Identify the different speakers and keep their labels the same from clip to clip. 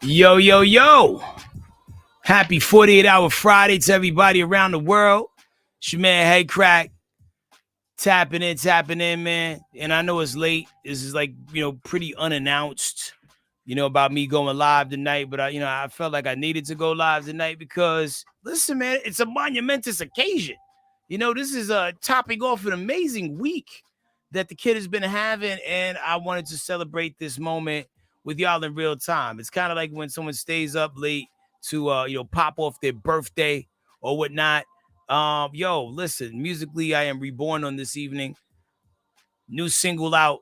Speaker 1: Yo, yo, yo. Happy 48-hour Friday to everybody around the world. It's your man, Hey Crack. Tapping in, man. And I know it's late. This is pretty unannounced, about me going live tonight. But, I felt like I needed to go live tonight because, listen, man, it's a monumentous occasion. This is topping off an amazing week that the kid has been having. And I wanted to celebrate this moment with y'all in real time. It's kind of like when someone stays up late to pop off their birthday or whatnot. Listen, musically, I am reborn on this evening. New single out,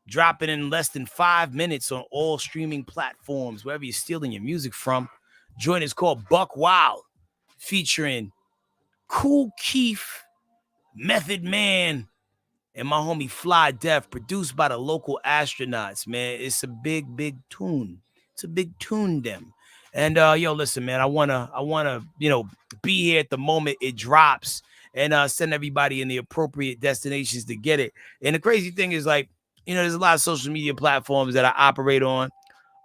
Speaker 1: dropping in less than 5 minutes on all streaming platforms, wherever you're stealing your music from. Joint is called Buck Wild, featuring Kool Keef, Method Man, and my homie Fly Deff, produced by the local astronauts, man. It's a big tune. It's a big tune, them. And listen, man, I wanna, be here at the moment it drops and send everybody in the appropriate destinations to get it. And the crazy thing is, there's a lot of social media platforms that I operate on.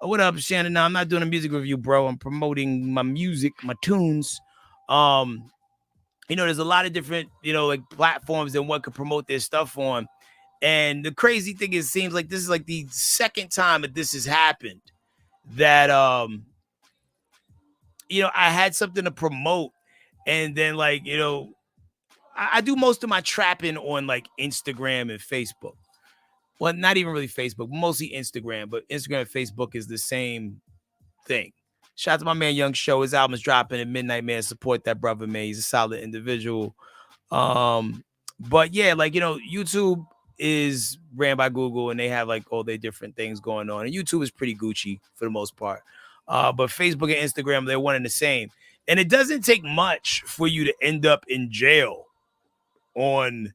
Speaker 1: What up, Shannon? Now, I'm not doing a music review, bro. I'm promoting my music, my tunes. There's a lot of different, platforms that one could promote their stuff on. And the crazy thing is, it seems like this is like the second time that this has happened that, I had something to promote. And then I do most of my trapping on Instagram and Facebook. Well, not even really Facebook, mostly Instagram, but Instagram and Facebook is the same thing. Shout out to my man Young Show. His album's dropping at midnight, man. Support that brother, man. He's a solid individual. But yeah, YouTube is ran by Google and they have all their different things going on. And YouTube is pretty Gucci for the most part. But Facebook and Instagram, they're one and the same. And it doesn't take much for you to end up in jail on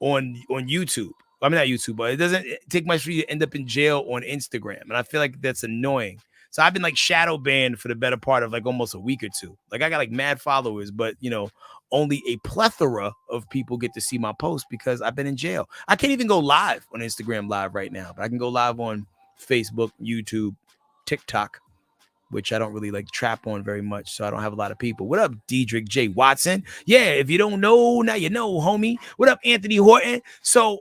Speaker 1: YouTube. I mean, not YouTube, but it doesn't take much for you to end up in jail on Instagram. And I feel like that's annoying. So I've been shadow banned for the better part of almost a week or two. I got mad followers, but only a plethora of people get to see my posts because I've been in jail. I can't even go live on Instagram Live right now, but I can go live on Facebook, YouTube, TikTok, which I don't really trap on very much, so I don't have a lot of people. What up, Diedrich J. Watson? Yeah, if you don't know, now you know, homie. What up, Anthony Horton? So,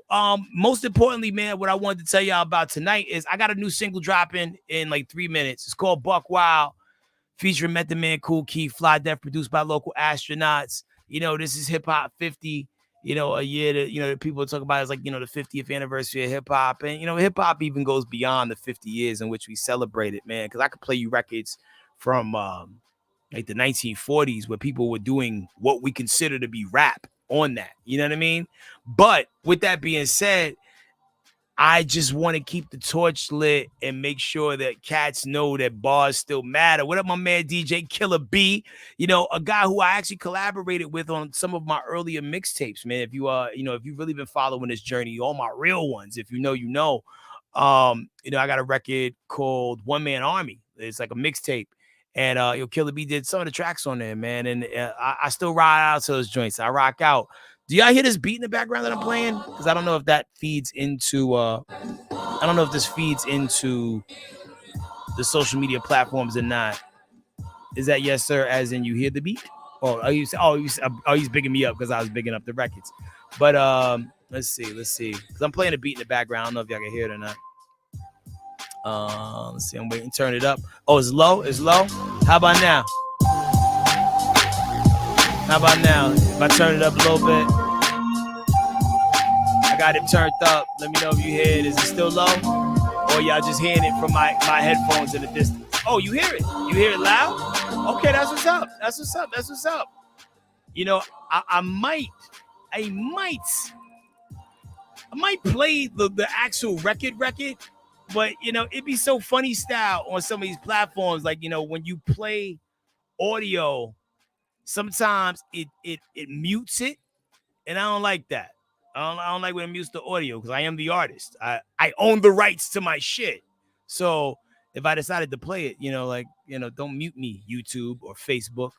Speaker 1: most importantly, man, what I wanted to tell y'all about tonight is I got a new single dropping in 3 minutes. It's called Buck Wild, featuring Method Man, Kool Keef, Fly Deff, produced by local astronauts. This is Hip Hop 50. A year that, people talk about is the 50th anniversary of hip hop. And, hip hop even goes beyond the 50 years in which we celebrate it, man. Because I could play you records from the 1940s where people were doing what we consider to be rap on that. You know what I mean? But with that being said, I just want to keep the torch lit and make sure that cats know that bars still matter. What up, my man DJ Killer B? A guy who I actually collaborated with on some of my earlier mixtapes, man. If you if you've really been following this journey, all my real ones, if you know. I got a record called One Man Army. It's like a mixtape. And Killer B did some of the tracks on there, man. And I still ride out to those joints. I rock out. Do y'all hear this beat in the background that I'm playing? Because I don't know if that feeds into I don't know if this feeds into the social media platforms or not. Is that yes, sir? As in you hear the beat? He's bigging me up because I was bigging up the records. But let's see. Because I'm playing a beat in the background. I don't know if y'all can hear it or not. Let's see. I'm waiting. Turn it up. Oh, it's low. How about now? If I turn it up a little bit, I got it turned up. Let me know if you hear it. Is it still low? Or y'all just hearing it from my headphones in the distance? Oh, you hear it? You hear it loud? Okay, that's what's up. I might play the actual record, but it'd be so funny style on some of these platforms. When you play audio, sometimes it mutes it, and I don't like that. I don't like when it mutes the audio because I am the artist. I own the rights to my shit. So if I decided to play it, don't mute me, YouTube or Facebook.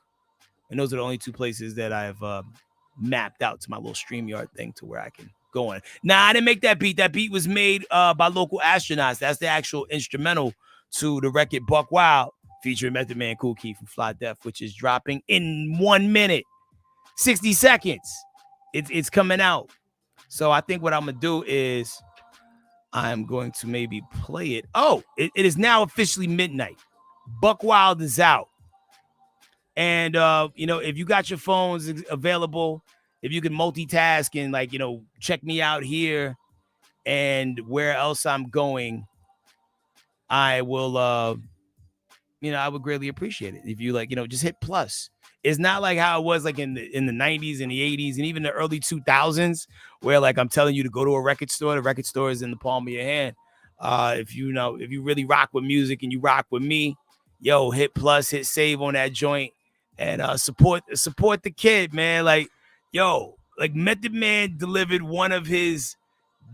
Speaker 1: And those are the only two places that I've mapped out to my little StreamYard thing to where I can go on. Nah, I didn't make that beat. That beat was made by local astronauts. That's the actual instrumental to the record Buck Wild. featuring Method Man, Kool Keith, and Fly Deff, which is dropping in 1 minute, 60 seconds. It's coming out. So I think what I'm gonna do is I'm going to maybe play it. Oh, it is now officially midnight. Buck Wild is out. And if you got your phones available, if you can multitask and check me out here and where else I'm going, I will I would greatly appreciate it if you just hit plus. It's not like how it was like in the 90s and the 80s and even the early 2000s where I'm telling you to go to a record store. The record store is in the palm of your hand. If you really rock with music and you rock with me, hit plus, hit save on that joint and support the kid, man. Method Man delivered one of his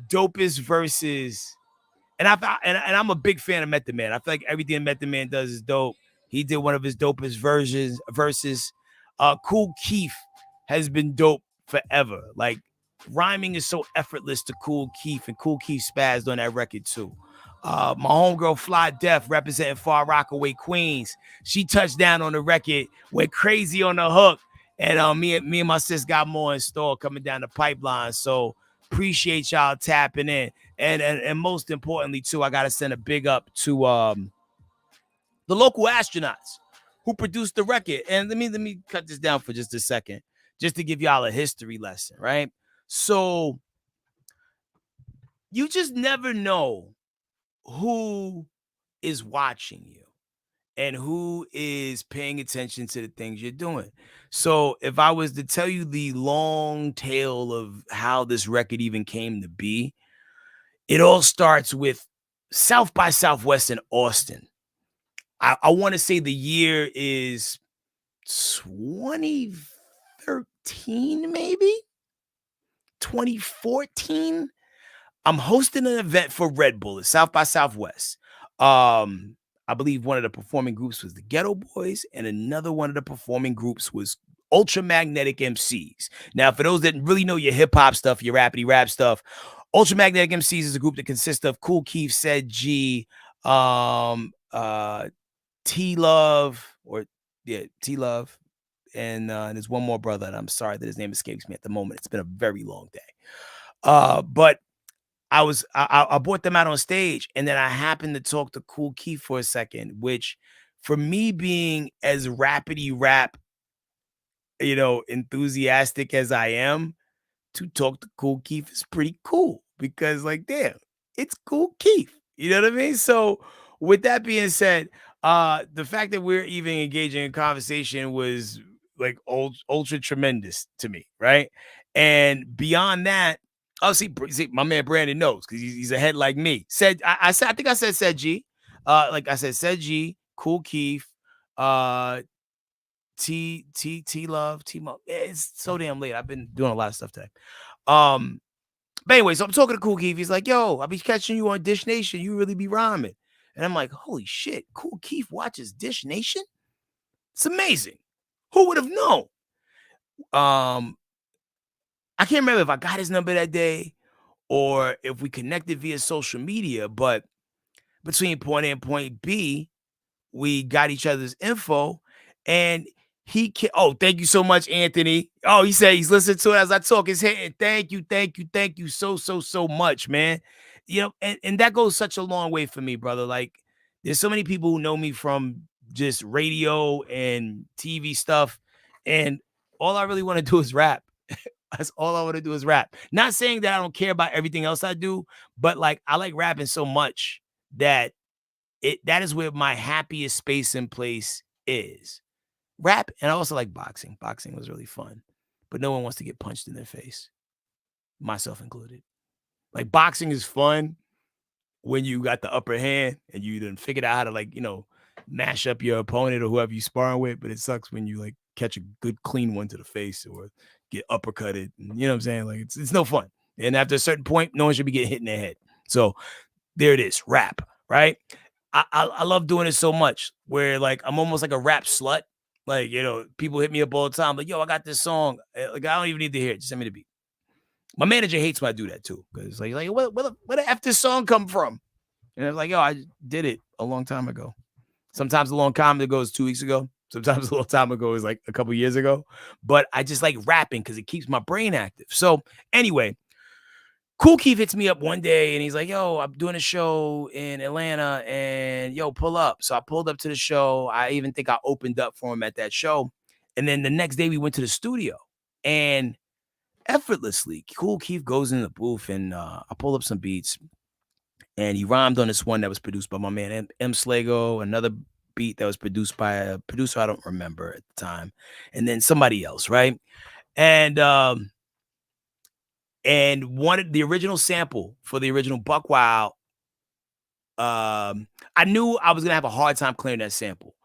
Speaker 1: dopest verses. And I'm a big fan of Method Man. I feel like everything Method Man does is dope. He did one of his dopest verses. Kool Keith has been dope forever. Rhyming is so effortless to Kool Keith, and Kool Keith spazzed on that record too. My homegirl Fly Deff, representing Far Rockaway, Queens. She touched down on the record, went crazy on the hook, and me and my sis got more in store coming down the pipeline. So appreciate y'all tapping in. And most importantly, too, I got to send a big up to the local astronauts who produced the record. And let me cut this down for just a second, just to give y'all a history lesson, right? So you just never know who is watching you and who is paying attention to the things you're doing. So if I was to tell you the long tale of how this record even came to be, it all starts with South by Southwest in Austin. I want to say the year is 2013, maybe 2014. I'm hosting an event for Red Bull at South by Southwest. I believe one of the performing groups was the Ghetto Boys, and another one of the performing groups was Ultramagnetic MCs. Now, for those that really know your hip hop stuff, your rappity rap stuff, Ultramagnetic MCs is a group that consists of Kool Keith, Said G, T-Love, T-Love, and there's one more brother, and I'm sorry that his name escapes me at the moment. It's been a very long day. But I brought them out on stage, and then I happened to talk to Kool Keith for a second, which for me being as rappity rap, enthusiastic as I am, to talk to Kool Keith is pretty cool because damn, it's Kool Keith. You know what I mean? So with that being said, the fact that we're even engaging in conversation was ultra tremendous to me, right? And beyond that, see, my man Brandon knows because he's a head like me. I think I said G. I said G, Kool Keith, T-Love, T-Mo. It's so damn late. I've been doing a lot of stuff today. But anyway, so I'm talking to Kool Keith. He's like, yo, I'll be catching you on Dish Nation. You really be rhyming. And I'm like, holy shit, Kool Keith watches Dish Nation? It's amazing. Who would have known? I can't remember if I got his number that day or if we connected via social media, but between point A and point B, we got each other's info, and thank you so much, Anthony. Oh, he said he's listening to it as I talk. It's hitting. Thank you so much, man. And that goes such a long way for me, brother. There's so many people who know me from just radio and TV stuff, and all I really want to do is rap. That's all I want to do is rap. Not saying that I don't care about everything else I do, but I like rapping so much that that is where my happiest space and place is. Rap, and I also like boxing. Boxing was really fun, but no one wants to get punched in their face, myself included. Boxing is fun when you got the upper hand and you done figured out how to mash up your opponent or whoever you sparring with, but it sucks when you catch a good clean one to the face or get uppercutted. You know what I'm saying? It's no fun. And after a certain point, no one should be getting hit in their head. So there it is, rap, right? I love doing it so much where I'm almost like a rap slut. People hit me up all the time, yo, I got this song. I don't even need to hear it. Just send me the beat. My manager hates when I do that too, because where the F this song come from? And I was yo, I did it a long time ago. Sometimes a long time ago is 2 weeks ago. Sometimes a long time ago is like a couple years ago. But I just like rapping because it keeps my brain active. So anyway, Kool Keith hits me up one day and he's like, yo, I'm doing a show in Atlanta and yo, pull up. So I pulled up to the show. I even think I opened up for him at that show. And then the next day we went to the studio and effortlessly, Kool Keith goes in the booth and I pull up some beats and he rhymed on this one that was produced by my man M. Slago, another beat that was produced by a producer I don't remember at the time, and then somebody else, right? And wanted the original sample for the original Buck Wild. I knew I was gonna have a hard time clearing that sample,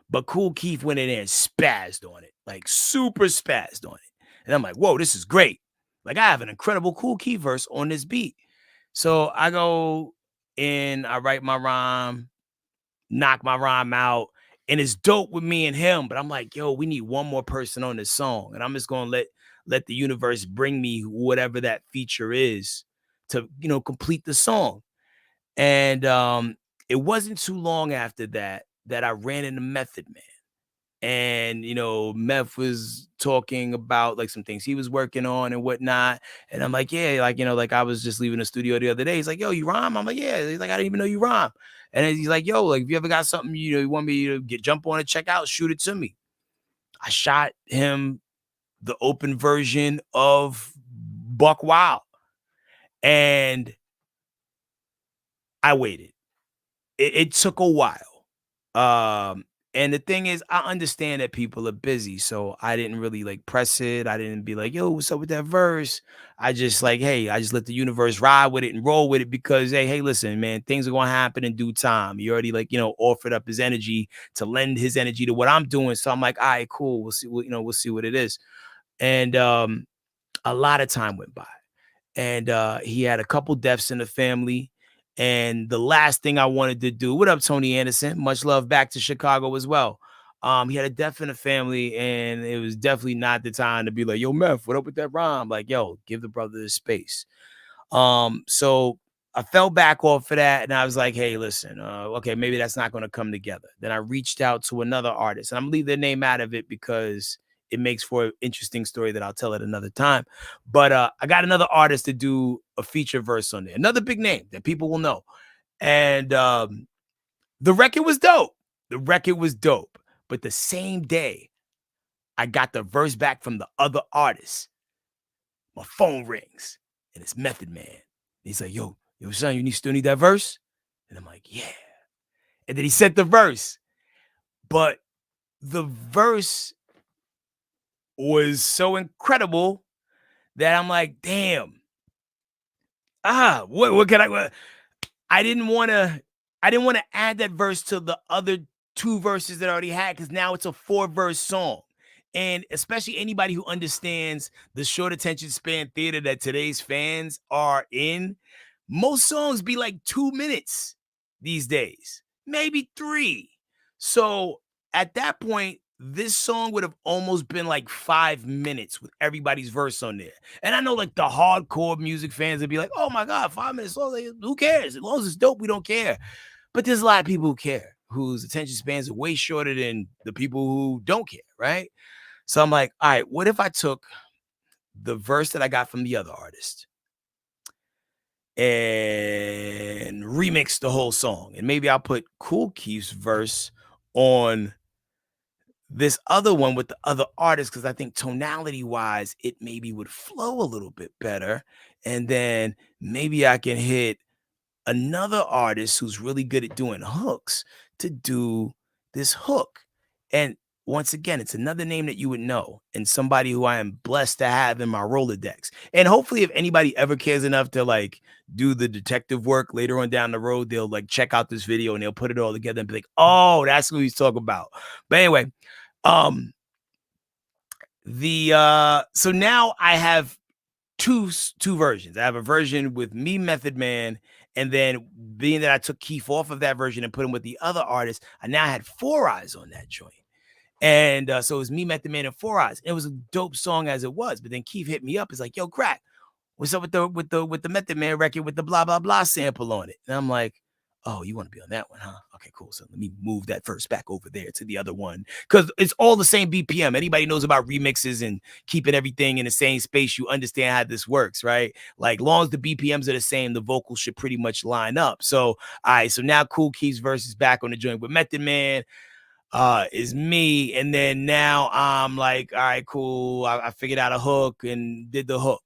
Speaker 1: but Kool Keith went in there and spazzed on it, like super spazzed on it. And I'm like, whoa, this is great. Like I have an incredible Kool Keith verse on this beat. So I go in, I write my rhyme, knock my rhyme out, and it's dope with me and him. But I'm like, yo, we need one more person on this song. And I'm just gonna let the universe bring me whatever that feature is to, complete the song. And it wasn't too long after that that I ran into Method Man. And Meth was talking about like some things he was working on and whatnot. And I'm like, yeah, like like I was just leaving the studio the other day. He's like, yo, you rhyme? I'm like, yeah. He's like, I didn't even know you rhyme. And then he's like, yo, like if you ever got something you want me to jump on and check out, shoot it to me. I shot him the open version of Buck Wild, and I waited. It took a while. And the thing is, I understand that people are busy, so I didn't really like press it. I didn't be like, yo, what's up with that verse? I just like, hey, I just let the universe ride with it and roll with it because, hey, listen, man, things are gonna happen in due time. He already like, offered up his energy to lend his energy to what I'm doing. So I'm like, all right, cool. We'll see what, we'll see what it is. And a lot of time went by. And he had a couple deaths in the family. And the last thing I wanted to do, what up, Tony Anderson? Much love back to Chicago as well. He had a death in the family, and it was definitely not the time to be like, yo, Meth, what up with that rhyme? Like, yo, give the brother the space. So I fell back off of that, and I was like, hey, listen, okay, maybe that's not going to come together. Then I reached out to another artist, and I'm gonna leave their name out of it because it makes for an interesting story that I'll tell at another time. But I got another artist to do a feature verse on there, another big name that people will know. And the record was dope. The record was dope. But the same day, I got the verse back from the other artist. My phone rings, and it's Method Man. He's like, yo, son, you still need that verse? And I'm like, yeah. And then he sent the verse. But the verse was so incredible that I'm like, damn. What can I didn't want to add that verse to the other two verses that I already had because now it's a 4-verse song. And especially anybody who understands the short attention span theater that today's fans are in, most songs be like 2 minutes these days, maybe 3. So at that point, this song would have almost been like 5 minutes with everybody's verse on there. And I know like the hardcore music fans would be like, oh my God, 5 minutes. Who cares? As long as it's dope, we don't care. But there's a lot of people who care, whose attention spans are way shorter than the people who don't care, right? So I'm like, all right, what if I took the verse that I got from the other artist and remix the whole song? And maybe I'll put Kool Keith's verse on this other one with the other artist because I think tonality wise, it maybe would flow a little bit better. And then maybe I can hit another artist who's really good at doing hooks to do this hook. And once again, it's another name that you would know and somebody who I am blessed to have in my Rolodex. And hopefully if anybody ever cares enough to like do the detective work later on down the road, they'll like check out this video and they'll put it all together and be like, oh, that's who he's talking about. But anyway, so now I have two versions. I have a version with me, Method Man, and then being that I took Keith off of that version and put him with the other artist, I now had 4 Eyes on that joint. And so it was me, Method Man, and 4 Eyes. It was a dope song as it was, but then Keith hit me up. It's like, yo, Crack, what's up with the Method Man record with the blah blah blah sample on it? And I'm like, Oh, you want to be on that one, huh? Okay, cool. So let me move that verse back over there to the other one because it's all the same BPM. Anybody knows about remixes and keeping everything in the same space, you understand how this works, right? Like, long as the BPMs are the same, the vocals should pretty much line up. So, all right, so now Kool keeps verses back on the joint with Method Man is me. And then now I'm like, all right, cool. I figured out a hook and did the hook.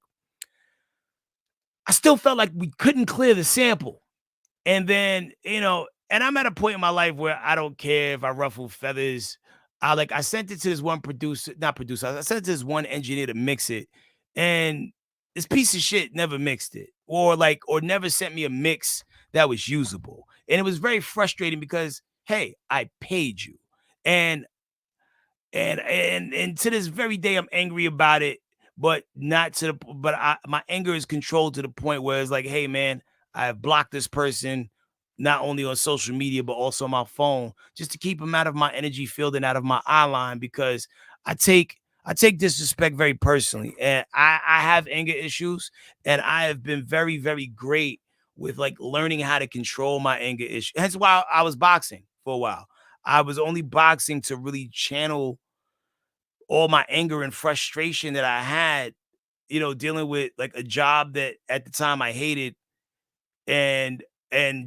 Speaker 1: I still felt like we couldn't clear the sample. And then, and I'm at a point in my life where I don't care if I ruffle feathers. I sent it to this one producer, not producer, I sent it to this one engineer to mix it. And this piece of shit never mixed it. Or never sent me a mix that was usable. And it was very frustrating because, hey, I paid you. And and to this very day, I'm angry about it, but not to the but my anger is controlled to the point where it's like, hey man, I have blocked this person not only on social media but also on my phone just to keep him out of my energy field and out of my eye line because I take I take disrespect very personally, and I have anger issues, and I have been very very great with like learning how to control my anger issue. Hence why I was boxing for a while. I was only boxing to really channel all my anger and frustration that I had, dealing with like a job that at the time I hated and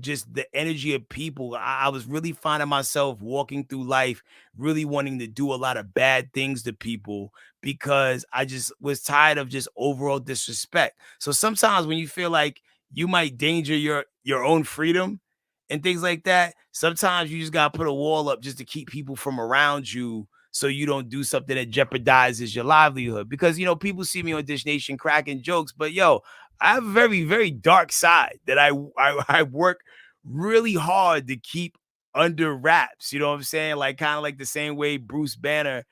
Speaker 1: just the energy of people. I was really finding myself walking through life really wanting to do a lot of bad things to people because I just was tired of just overall disrespect. So sometimes when you feel like you might danger your own freedom and things like that, sometimes you just got to put a wall up just to keep people from around you so you don't do something that jeopardizes your livelihood. Because people see me on Dish Nation cracking jokes, but yo, I have a very, very dark side that I work really hard to keep under wraps. You know what I'm saying? Like kind of like the same way Bruce Banner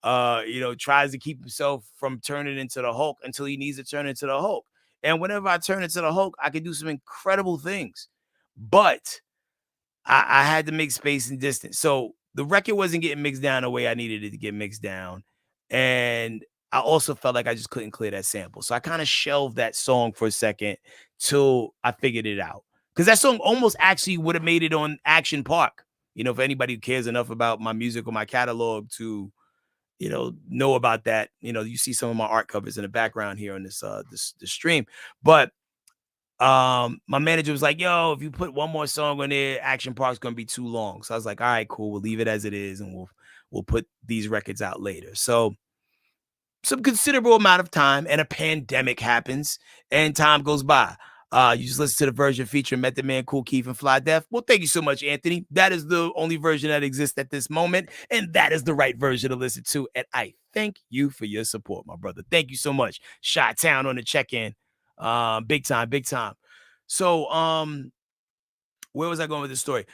Speaker 1: tries to keep himself from turning into the Hulk until he needs to turn into the Hulk. And whenever I turn into the Hulk, I can do some incredible things. But I had to make space and distance. So the record wasn't getting mixed down the way I needed it to get mixed down. And I also felt like I just couldn't clear that sample. So I kind of shelved that song for a second till I figured it out. Because that song almost actually would have made it on Action Park. For anybody who cares enough about my music or my catalog to, know about that. You see some of my art covers in the background here on this stream. But my manager was like, yo, if you put one more song on there, Action Park's gonna be too long. So I was like, all right, cool, we'll leave it as it is, and we'll put these records out later. So some considerable amount of time and a pandemic happens and time goes by. You just listen to the version featuring Method Man, Kool Keith, and Fly Deff. Well, thank you so much, Anthony. That is the only version that exists at this moment, and that is the right version to listen to. And I thank you for your support, my brother. Thank you so much. Shot Town on the check-in. Big time, big time. So where was I going with this story?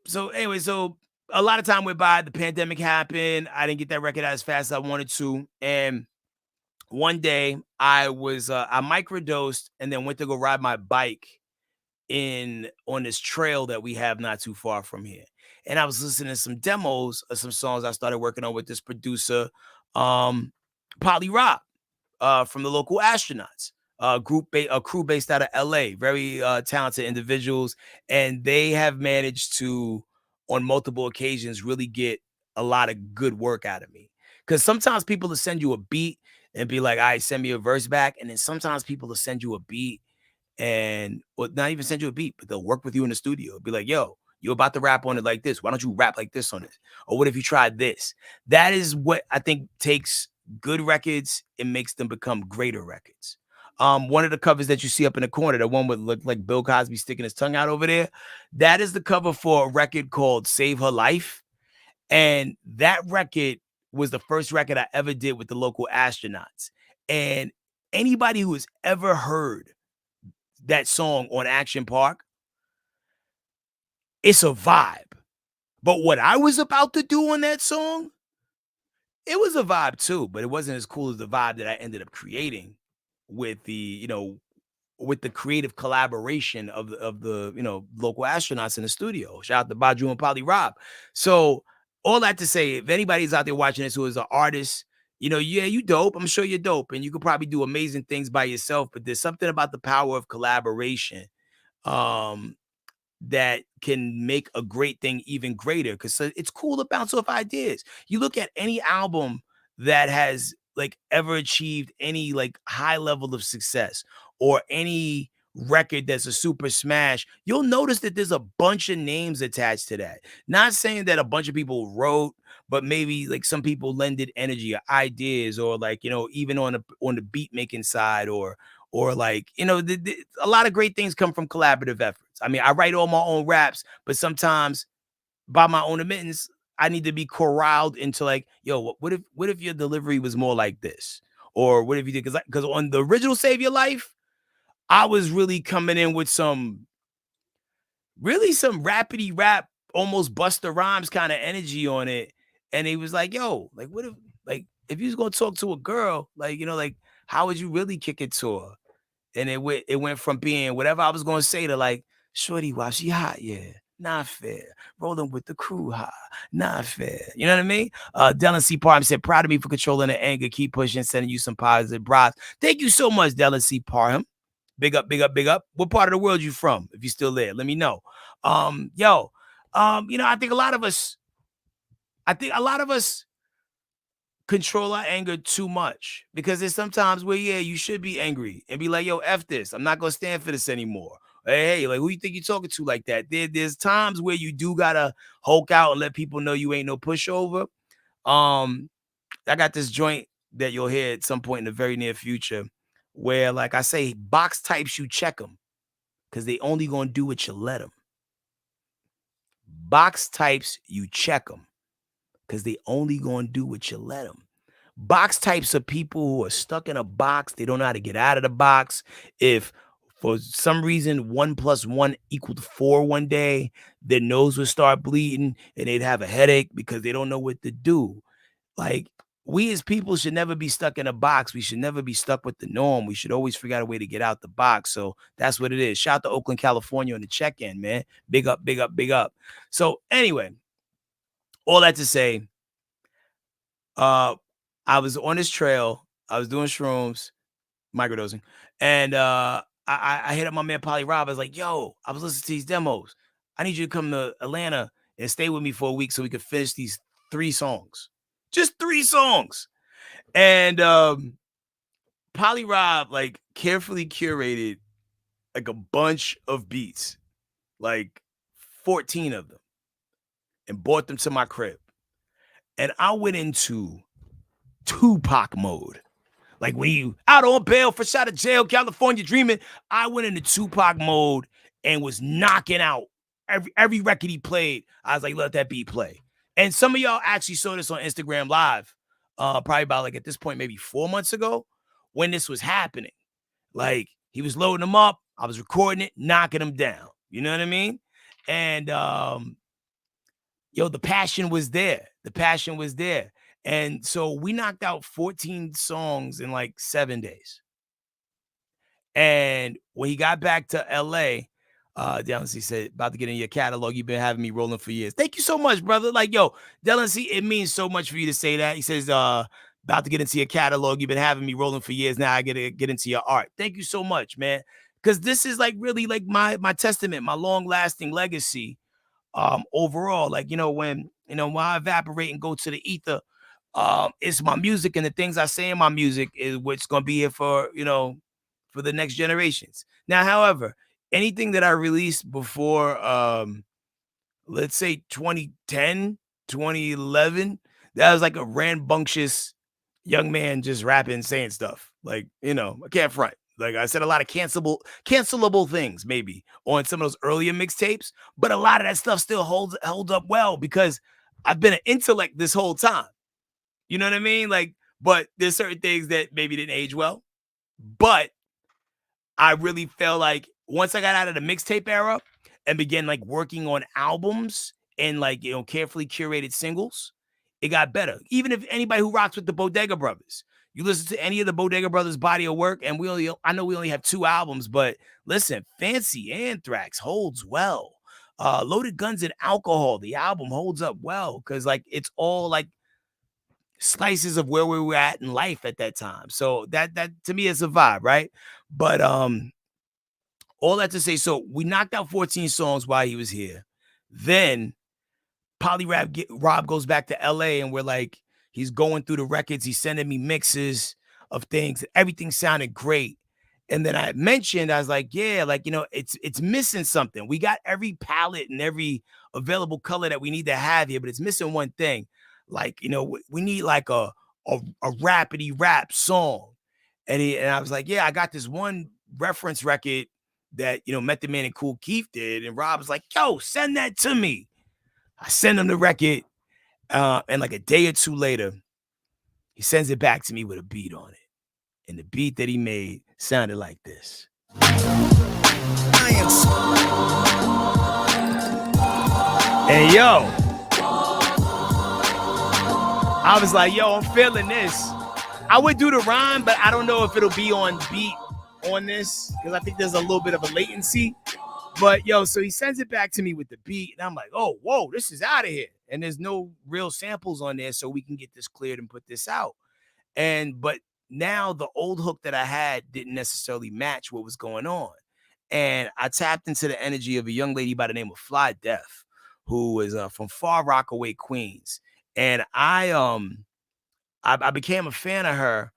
Speaker 1: So anyway, so a lot of time went by, the pandemic happened. I didn't get that record out as fast as I wanted to. And one day I microdosed and then went to go ride my bike in on this trail that we have not too far from here. And I was listening to some demos of some songs I started working on with this producer, um, Polly Rob, from the local astronauts, a crew based out of LA, very talented individuals, and they have managed to, on multiple occasions, really get a lot of good work out of me. Because sometimes people will send you a beat and be like, "All right, send me a verse back," and then sometimes people will send you a beat and well, not even send you a beat, but they'll work with you in the studio. Be like, yo, you're about to rap on it like this. Why don't you rap like this on it? Or what if you tried this? That is what I think takes good records and makes them become greater records. One of the covers that you see up in the corner, the one with look like Bill Cosby sticking his tongue out over there, that is the cover for a record called Save Her Life. And that record was the first record I ever did with the local astronauts. And anybody who has ever heard that song on Action Park, it's a vibe. But what I was about to do on that song, it was a vibe too, but it wasn't as cool as the vibe that I ended up creating with with the creative collaboration of the local astronauts in the studio. Shout out to Baju and Polly Rob. So all that to say, if anybody's out there watching this who is an artist, yeah, you dope. I'm sure you're dope, and you could probably do amazing things by yourself. But there's something about the power of collaboration um that can make a great thing even greater, because it's cool to bounce off ideas. You look at any album that has like ever achieved any like high level of success, or any record that's a super smash, you'll notice that there's a bunch of names attached to that. Not saying that a bunch of people wrote, but maybe like some people lended energy or ideas, or like, even on the beat making side, or like, a lot of great things come from collaborative efforts. I mean, I write all my own raps, but sometimes by my own admittance, I need to be corralled into like, yo, what if your delivery was more like this? Or what if you did, because on the original Save Your Life, I was really coming in with some rapidy rap, almost Busta Rhymes kind of energy on it. And he was like, yo, like, if you was gonna talk to a girl, like, like, how would you really kick it to her? And it went from being whatever I was gonna say to like, shorty, while she hot, yeah, not fair. Rolling with the crew high, not fair. You know what I mean? Dylan C. Parham said, proud of me for controlling the anger. Keep pushing, sending you some positive bribes. Thank you so much, Dylan C. Parham. Big up, big up, big up. What part of the world you from? If you're still there, let me know. Yo, I think a lot of us control our anger too much, because there's sometimes where, yeah, you should be angry and be like, yo, F this. I'm not gonna stand for this anymore. Hey, like, who you think you're talking to like that? There's times where you do gotta hulk out and let people know you ain't no pushover. Um, I got this joint that you'll hear at some point in the very near future, where, like I say, box types, you check them because they only gonna do what you let them. Box types, you check them because they only gonna do what you let them. Box types are people who are stuck in a box. They don't know how to get out of the box. If for some reason 1 + 1 = 4 one day, their nose would start bleeding and they'd have a headache because they don't know what to do. Like, we as people should never be stuck in a box. We should never be stuck with the norm. We should always figure out a way to get out the box. So that's what it is. Shout out to Oakland, California on the check-in, man. Big up, big up, big up. So anyway, all that to say, uh, I was on this trail. I was doing shrooms, microdosing, and I hit up my man Polly Rob. I was like, "Yo, I was listening to these demos. I need you to come to Atlanta and stay with me for a week so we could finish these 3 songs, just 3 songs." And Polly Rob like carefully curated like a bunch of beats, like 14 of them, and brought them to my crib. And I went into Tupac mode. Like, when you out on bail, fresh out of jail, California dreaming, I went into Tupac mode and was knocking out every record he played. I was like, let that beat play. And some of y'all actually saw this on Instagram Live, probably about like at this point, maybe 4 months ago, when this was happening. Like, he was loading them up. I was recording it, knocking them down. You know what I mean? And the passion was there. The passion was there. And so we knocked out 14 songs in like 7 days. And when he got back to LA, Delancey said, about to get in your catalog. You've been having me rolling for years. Thank you so much, brother. Like, yo, Delancey, it means so much for you to say that. He says, about to get into your catalog. You've been having me rolling for years. Now I get to get into your art. Thank you so much, man. Because this is like really like my testament, my long lasting legacy. Overall, like, when I evaporate and go to the ether, it's my music, and the things I say in my music is what's gonna be here for the next generations. Now, however, anything that I released before let's say 2010, 2011, that was like a rambunctious young man just rapping, saying stuff. Like, I can't front. Like, I said a lot of cancelable things maybe on some of those earlier mixtapes, but a lot of that stuff still holds up well because I've been an intellect this whole time. You know what I mean? Like, but there's certain things that maybe didn't age well. But I really felt like once I got out of the mixtape era and began like working on albums and like, carefully curated singles, it got better. Even if anybody who rocks with the Bodega Brothers, you listen to any of the Bodega Brothers body of work, and I know we only have 2 albums, but listen, Fancy Anthrax holds well. Loaded Guns and Alcohol, the album holds up well because like it's all like slices of where we were at in life at that time. So that to me is a vibe, right? But all that to say, so we knocked out 14 songs while he was here. Then Rob goes back to LA, and we're like, he's going through the records. He's sending me mixes of things. Everything sounded great. And then I mentioned, I was like, yeah, like, it's missing something. We got every palette and every available color that we need to have here, but it's missing one thing. Like, we need like a rapidy rap song. And I was like, yeah, I got this one reference record that, Method Man and Kool Keith did. And Rob was like, yo, send that to me. I send him the record. And like a day or two later, he sends it back to me with a beat on it. And the beat that he made sounded like this. And yo, I was like, yo, I'm feeling this. I would do the rhyme, but I don't know if it'll be on beat on this, because I think there's a little bit of a latency. But yo, so he sends it back to me with the beat, and I'm like, oh, whoa, this is out of here. And there's no real samples on there, so we can get this cleared and put this out. But now the old hook that I had didn't necessarily match what was going on. And I tapped into the energy of a young lady by the name of Deff, who is from Far Rockaway, Queens. And I became a fan of her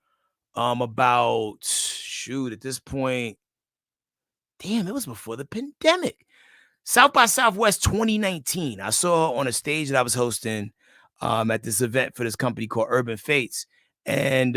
Speaker 1: about, at this point, damn, it was before the pandemic. South by Southwest 2019. I saw her on a stage that I was hosting at this event for this company called Urban Fates. And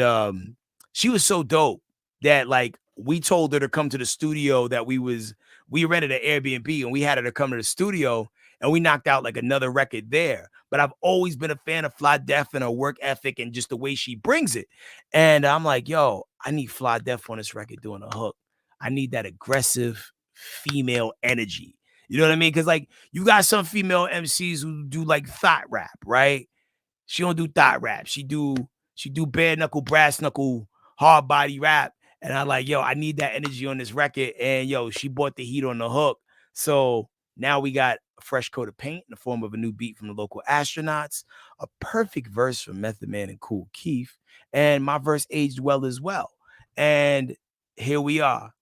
Speaker 1: she was so dope that, like, we told her to come to the studio that we rented an Airbnb, and we had her to come to the studio, and we knocked out like another record there. But I've always been a fan of Deff and her work ethic and just the way she brings it. And I'm like, yo, I need Deff on this record doing a hook. I need that aggressive female energy. You know what I mean? Because, like, you got some female MCs who do like thought rap, right? She don't do thought rap. She do bare knuckle, brass knuckle, hard body rap. And I'm like, yo, I need that energy on this record. And yo, she bought the heat on the hook. So now we got a fresh coat of paint in the form of a new beat from the local Astronauts, a perfect verse from Method Man and Kool Keith, and my verse aged well as well. And here we are,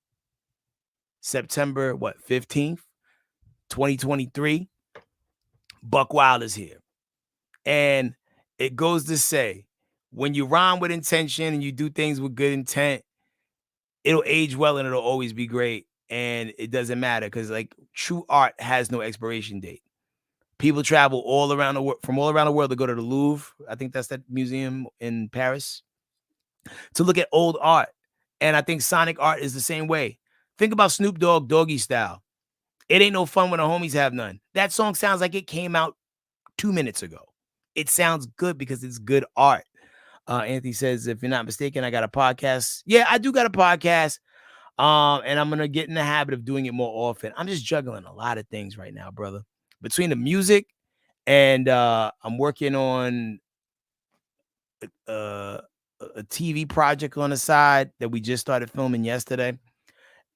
Speaker 1: September 15th, 2023. Buck Wild is here. And it goes to say, when you rhyme with intention and you do things with good intent, it'll age well and it'll always be great. And it doesn't matter, because, like, true art has no expiration date. People travel from all around the world to go to the Louvre. I think that's that museum in Paris, to look at old art. And I think sonic art is the same way. Think about Snoop Dogg, Doggy Style. It ain't no fun when the homies have none. That song sounds like it came out 2 minutes ago. It sounds good because it's good art. Anthony says, if you're not mistaken, I got a podcast. Yeah, I do got a podcast. And I'm going to get in the habit of doing it more often. I'm just juggling a lot of things right now, brother. Between the music and I'm working on a TV project on the side that we just started filming yesterday.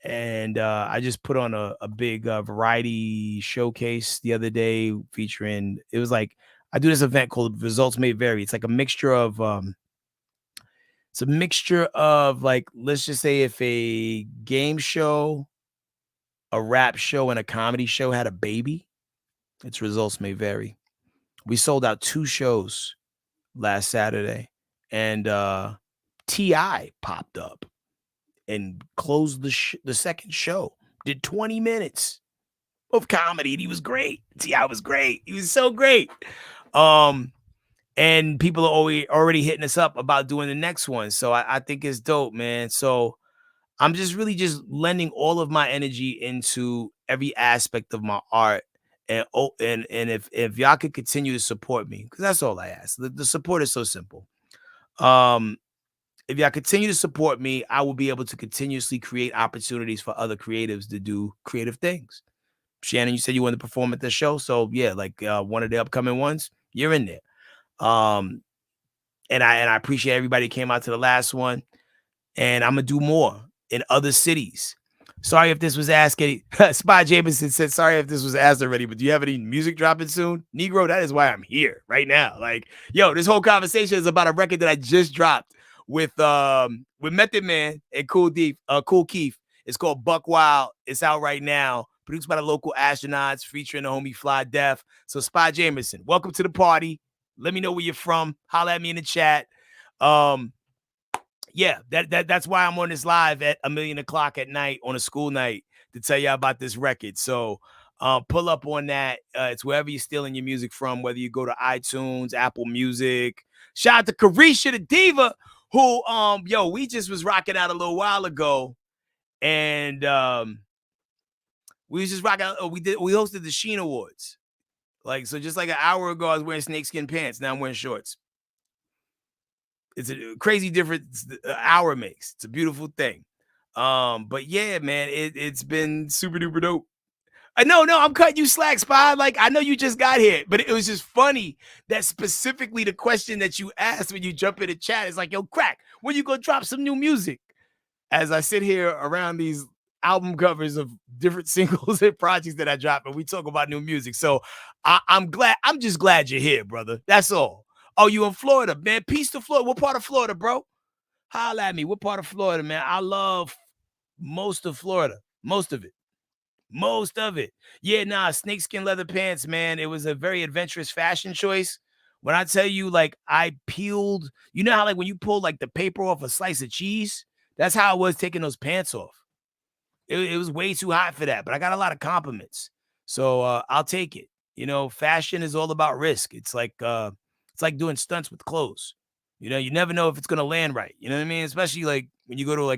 Speaker 1: And I just put on a big variety showcase the other day featuring, it was like, I do this event called Results May Vary. It's like a mixture of, like, let's just say if a game show, a rap show, and a comedy show had a baby, its results may vary. We sold out 2 shows last Saturday, and T.I. popped up and closed the second show, did 20 minutes of comedy, and he was great. T.I. was great. He was so great. And people are already hitting us up about doing the next one. So I think it's dope, man. So I'm just really just lending all of my energy into every aspect of my art. And if y'all could continue to support me, because that's all I ask. The support is so simple. If y'all continue to support me, I will be able to continuously create opportunities for other creatives to do creative things. Shannon, you said you wanted to perform at the show. So yeah, like one of the upcoming ones, you're in there. And I appreciate everybody who came out to the last one, and I'm gonna do more in other cities. Sorry if this was asked. Spy Jameson said, sorry if this was asked already, but do you have any music dropping soon? Negro, that is why I'm here right now. Like, yo, this whole conversation is about a record that I just dropped with Method Man and Kool Keith. It's called Buck Wild. It's out right now. Produced by the local astronauts, featuring the homie Fly Deff. So Spy Jamerson, welcome to the party. Let me know where you're from. Holla at me in the chat. Yeah, that's why I'm on this live at 1,000,000 at night on a school night to tell y'all about this record. So pull up on that. It's wherever you're stealing your music from, whether you go to iTunes, Apple Music. Shout out to Carisha the Diva, who we just was rocking out a little while ago. And we was just rocking out. We hosted the Sheen Awards. So just like an hour ago, I was wearing snakeskin pants. Now I'm wearing shorts. It's a crazy difference an hour makes. It's a beautiful thing. But yeah, man, it's been super duper dope. No, I'm cutting you slack, Spy. I know you just got here, but it was just funny that specifically the question that you asked when you jump in the chat is like, yo, Crack, when you gonna drop some new music? As I sit here around these album covers of different singles and projects that I drop, and we talk about new music. So I'm just glad you're here, brother. That's all. Oh, you in Florida, man. Peace to Florida. What part of Florida, bro? Holla at me. What part of Florida, man? I love most of Florida. Most of it. Yeah, snakeskin leather pants, man. It was a very adventurous fashion choice. When I tell you, I peeled, you know how when you pull the paper off a slice of cheese? That's how I was taking those pants off. It was way too hot for that, but I got a lot of compliments. So I'll take it. Fashion is all about risk. It's like doing stunts with clothes. You never know if it's gonna land right. You know what I mean? Especially when you go to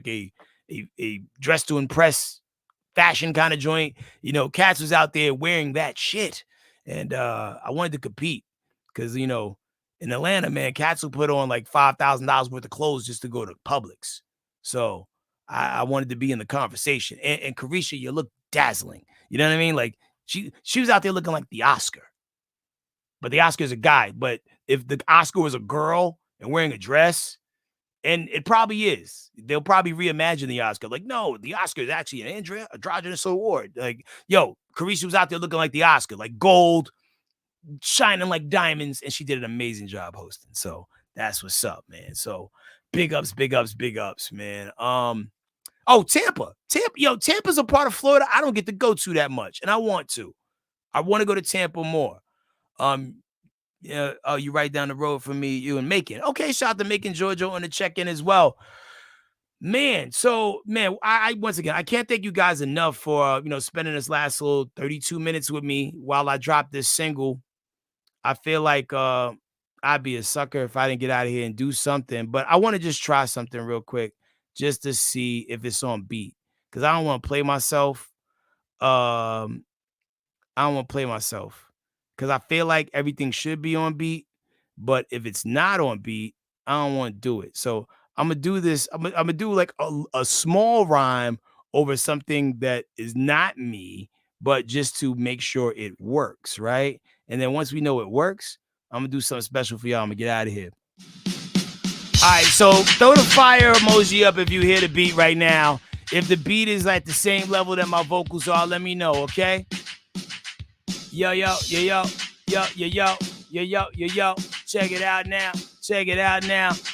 Speaker 1: a dress to impress fashion kind of joint. Cats was out there wearing that shit, and I wanted to compete because in Atlanta, man, cats will put on $5,000 worth of clothes just to go to Publix. So I wanted to be in the conversation. And Carisha, you look dazzling. You know what I mean? She was out there looking like the Oscar. But the Oscar's a guy. But if the Oscar was a girl and wearing a dress, and it probably is, they'll probably reimagine the Oscar. No, the Oscar is actually an androgynous award. Carisha was out there looking like the Oscar, gold, shining like diamonds, and she did an amazing job hosting. So that's what's up, man. So big ups, man. Tampa. Tampa's a part of Florida I don't get to go to that much, and I want to. I want to go to Tampa more. You right down the road from me, you in Macon. Okay, shout out to Macon, Georgia on the check-in as well. Man, I once again, I can't thank you guys enough for, spending this last little 32 minutes with me while I drop this single. I feel like I'd be a sucker if I didn't get out of here and do something, but I want to just try something real quick just to see if it's on beat, because I don't want to play myself. Because I feel like everything should be on beat, but if it's not on beat, I don't want to do it. So I'm gonna do this. I'm gonna do a small rhyme over something that is not me, but just to make sure it works, right? And then once we know it works, I'm gonna do something special for y'all. I'm gonna get out of here. All right, so throw the fire emoji up if you hear the beat right now. If the beat is at the same level that my vocals are, let me know, okay? Yo. Check it out now.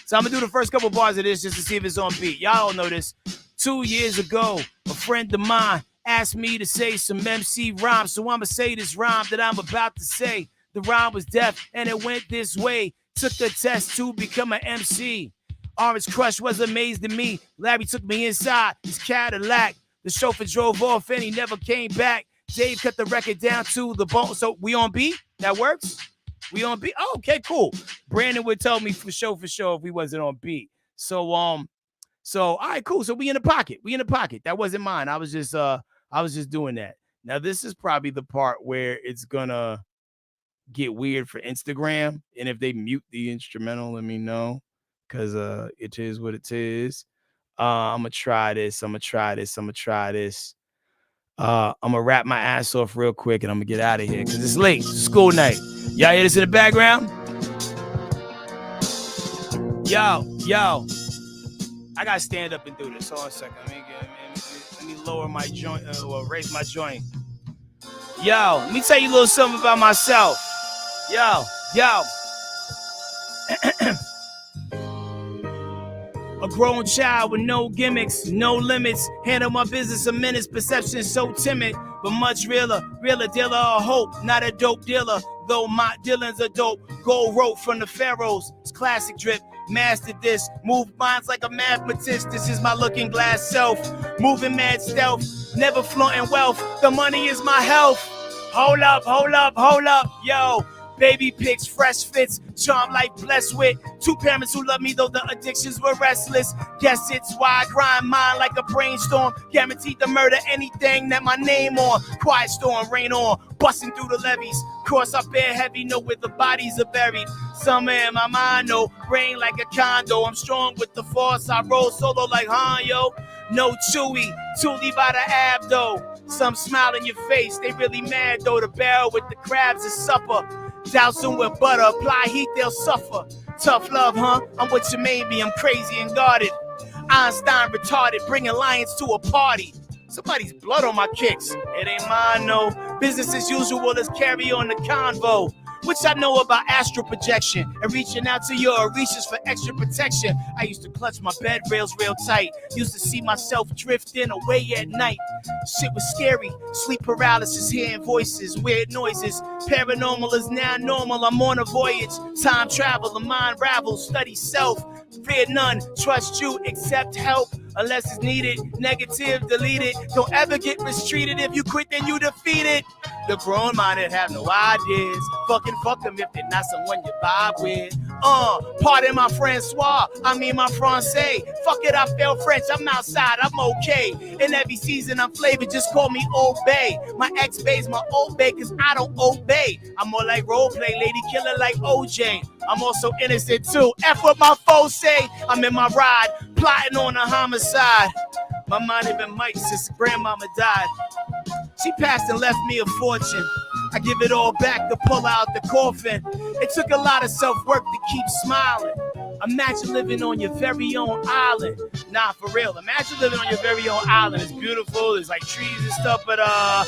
Speaker 1: So I'm gonna do the first couple bars of this just to see if it's on beat. Y'all know this. 2 years ago, a friend of mine asked me to say some MC rhymes. So I'ma say this rhyme that I'm about to say. The rhyme was Deff and it went this way. Took the test to become an MC. Orange Crush was amazed at me. Larry took me inside his Cadillac. The chauffeur drove off and he never came back. Dave cut the record down to the bone. So we on beat? That works? We on beat? Oh, okay, cool. Brandon would tell me for sure if we wasn't on beat. So all right, cool. So we in the pocket. That wasn't mine. I was just doing that. Now this is probably the part where it's gonna get weird for Instagram. And if they mute the instrumental, let me know. Cause it is what it is. I'm gonna try this. I'm gonna wrap my ass off real quick and I'm gonna get out of here because it's late. It's school night. Y'all hear this in the background? Yo. I gotta stand up and do this. Hold on a second. Let me lower my joint or raise my joint. Yo, let me tell you a little something about myself. Yo. A grown child with no gimmicks, no limits. Handle my business a minutes, perception so timid. But much realer dealer of hope, not a dope dealer. Though my dealing's a dope, gold rope from the pharaohs. It's classic drip, mastered this. Move minds like a mathematist, this is my looking glass self. Moving mad stealth, never flaunting wealth. The money is my health. Hold up, yo. Baby pics, fresh fits, charm like blessed with. Two parents who love me though the addictions were restless. Guess it's why I grind mine like a brainstorm. Guaranteed to murder anything that my name on. Quiet storm, rain on, busting through the levees. Cross I bear heavy, know where the bodies are buried. Somewhere in my mind, no rain like a condo. I'm strong with the force, I roll solo like Han, yo. No chewy, Thule by the abdo. Some smile in your face, they really mad though. The barrel with the crabs is supper. Douse them with butter, apply heat, they'll suffer. Tough love, huh? I'm what you made me, I'm crazy and guarded. Einstein retarded, bringing lions to a party. Somebody's blood on my kicks, it ain't mine, no. Business as usual, let's carry on the convo. Which I know about astral projection and reaching out to your reaches for extra protection. I used to clutch my bed rails real tight. Used to see myself drifting away at night. Shit was scary. Sleep paralysis, hearing voices, weird noises. Paranormal is now normal. I'm on a voyage. Time travel, the mind ravels. Study self. Fear none. Trust you. Accept help. Unless it's needed. Negative, delete it. Don't ever get mistreated. If you quit, then you defeated. The grown minded have no ideas. Fuck them if they're not someone you vibe with. Pardon my Francois, I mean my Francais. Fuck it, I fail French, I'm outside, I'm okay. In every season I'm flavored, just call me Old Bay. My ex-bay's my old bay, cause I don't obey. I'm more like roleplay, lady killer like OJ. I'm also innocent too, F what my foes say. I'm in my ride, plotting on a homicide. My mind had been Mike since grandmama died. She passed and left me a fortune. I give it all back to pull out the coffin. It took a lot of self-work to keep smiling. Imagine living on your very own island. Nah, for real. Imagine living on your very own island. It's beautiful. There's like trees and stuff, but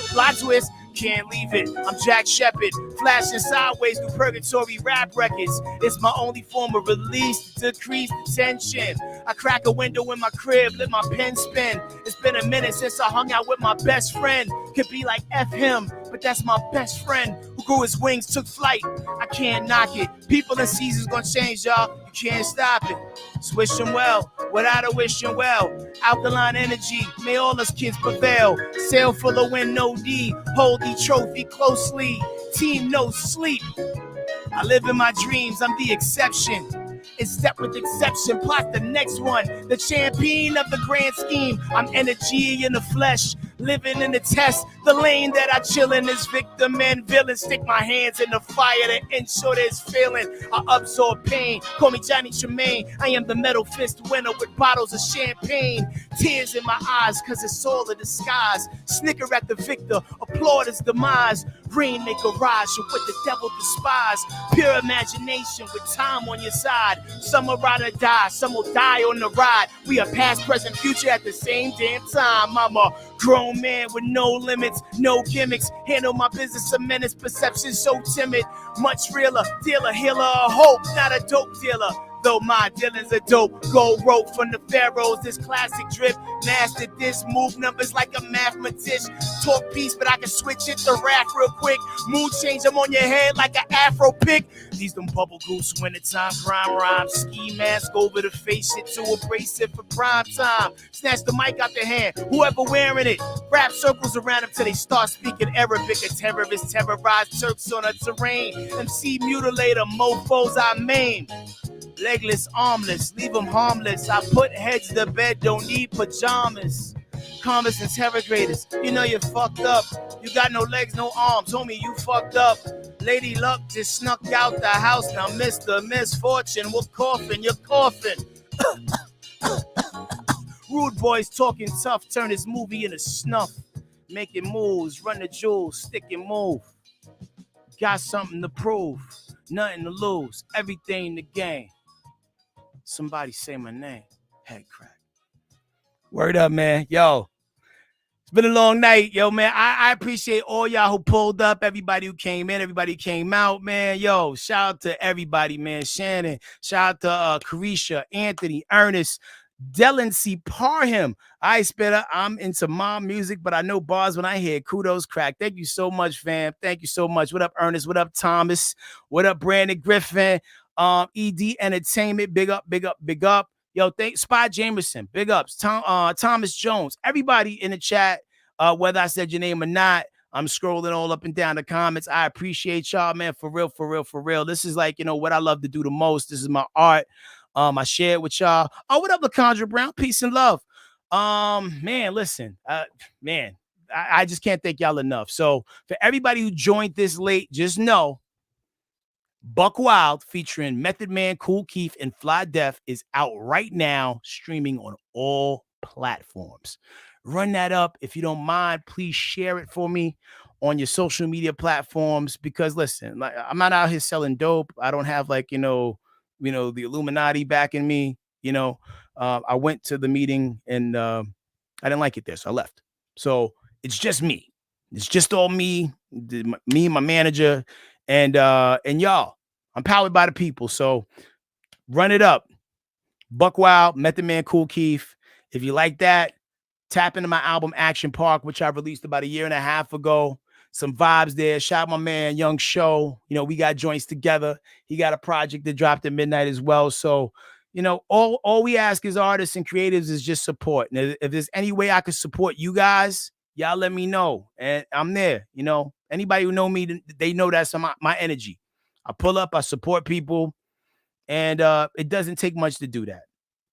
Speaker 1: plot twist. Can't leave it. I'm Jack Shepard, flashing sideways through purgatory rap records. It's my only form of release, decrease tension. I crack a window in my crib, let my pen spin. It's been a minute since I hung out with my best friend. Could be like F him, but that's my best friend who grew his wings, took flight. I can't knock it. People and seasons gonna change, y'all. You can't stop it. Swish them well, without a wishing well. Alkaline energy, may all us kids prevail. Sail full of wind, no D. Hold the trophy closely. Team, no sleep. I live in my dreams, I'm the exception. It's step with exception, plot the next one. The champion of the grand scheme. I'm energy in the flesh, living in the test. The lane that I chill in is victim and villain. Stick my hands in the fire to ensure there's feeling. I absorb pain, call me Johnny Tremaine. I am the metal fist winner with bottles of champagne. Tears in my eyes, cause it's all a disguise. Snicker at the victor, applaud his demise. Rainmaker rise, you're what the devil despise. Pure imagination with time on your side. Some will ride or die, some will die on the ride. We are past, present, future at the same damn time. I'm a grown man with no limits, no gimmicks. Handle my business a menace, perception so timid. Much realer, dealer, healer of hope, not a dope dealer. Though my dealing's a dope, gold rope from the pharaohs. This classic drip, mastered this, move numbers like a mathematician. Talk peace, but I can switch it to rap real quick. Mood change, I'm on your head like an afro pick. These them bubble goose, wintertime crime rhymes. Ski mask over the face, shit to embrace it for prime time. Snatch the mic out their hand, whoever wearing it. Wrap circles around them till they start speaking Arabic. A terrorist terrorize Turks on a terrain. MC mutilator, mofos I maim. Legless, armless, leave them harmless. I put heads to bed, don't need pajamas. Converse interrogators, you know you're fucked up. You got no legs, no arms, homie, you fucked up. Lady Luck just snuck out the house. Now Mr. Misfortune, we're coughing, you're coughing. Rude boys talking tough, turn this movie into snuff. Making moves, run the jewels, stick and move. Got something to prove, nothing to lose, everything to gain. Somebody say my name. Head crack. Word up, man. Yo, it's been a long night. Yo, man, I appreciate all y'all who pulled up, everybody who came in, everybody who came out, man. Yo, shout out to everybody, man. Shannon, shout out to Carisha, Anthony, Ernest, Delency Parham. I Spitter. I'm into mom music, but I know bars when I hear kudos crack. Thank you so much, fam. Thank you so much. What up, Ernest? What up, Thomas? What up, Brandon Griffin? ED Entertainment. Big up, big up, big up. Yo, thank Spot Jamerson. Big ups. Thomas Jones. Everybody in the chat, whether I said your name or not. I'm scrolling all up and down the comments. I appreciate y'all, man. For real, for real, for real. This is like, what I love to do the most. This is my art. I shared with y'all. Oh, what up, LaCondra Brown? Peace and love. Man, listen, man, I just can't thank y'all enough. So for everybody who joined this late, just know Buck Wild featuring Method Man, Kool Keith, and Fly Deff is out right now, streaming on all platforms. Run that up. If you don't mind, please share it for me on your social media platforms. Because listen, like, I'm not out here selling dope. I don't have like, the Illuminati backing me. I went to the meeting and I didn't like it there, so I left. So it's just me. It's just all me, me and my manager, and y'all. I'm powered by the people. So run it up. Buck Wild, Method Man, Kool Keith. If you like that, tap into my album Action Park, which I released about 1.5 years ago. Some vibes there. Shout out my man, Young Show. We got joints together. He got a project that dropped at midnight as well. So, all we ask as artists and creatives is just support. And if there's any way I could support you guys, y'all let me know. And I'm there. Anybody who know me, they know that's my energy. I pull up, I support people, and it doesn't take much to do that.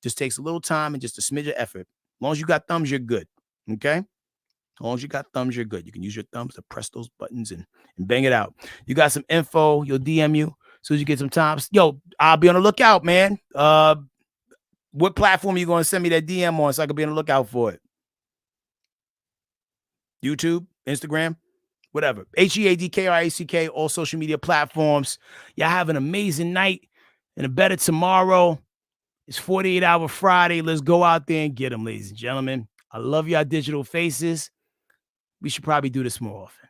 Speaker 1: Just takes a little time and just a smidge of effort. As long as you got thumbs, you're good. Okay? As long as you got thumbs, you're good. You can use your thumbs to press those buttons and bang it out. You got some info, you'll DM you. As soon as you get some time. Yo, I'll be on the lookout, man. What platform are you going to send me that DM on so I can be on the lookout for it? YouTube, Instagram, whatever. HEADKRACK, all social media platforms. Y'all have an amazing night and a better tomorrow. It's 48-hour Friday. Let's go out there and get them, ladies and gentlemen. I love y'all digital faces. We should probably do this more often.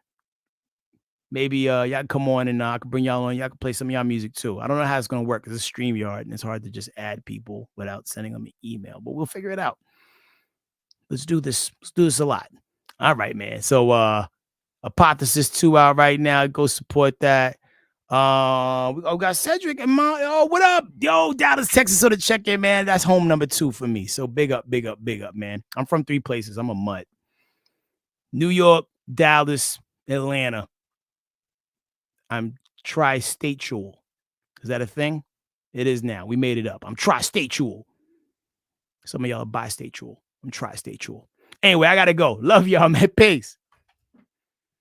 Speaker 1: Maybe y'all can come on and I can bring y'all on. Y'all can play some of y'all music too. I don't know how it's going to work because it's StreamYard and it's hard to just add people without sending them an email, but we'll figure it out. Let's do this. Let's do this a lot. All right, man. So Hypothesis 2 out right now. Go support that. We got Cedric and what up? Yo, Dallas, Texas, on the check-in, man. That's home number 2 for me. So big up, big up, big up, man. I'm from 3 places. I'm a mutt. New York, Dallas, Atlanta. I'm tri-stateual. Is that a thing? It is now. We made it up. I'm tri-stateual. Some of y'all are bi-stateual. I'm tri-stateual. Anyway, I gotta go. Love y'all, man. Peace.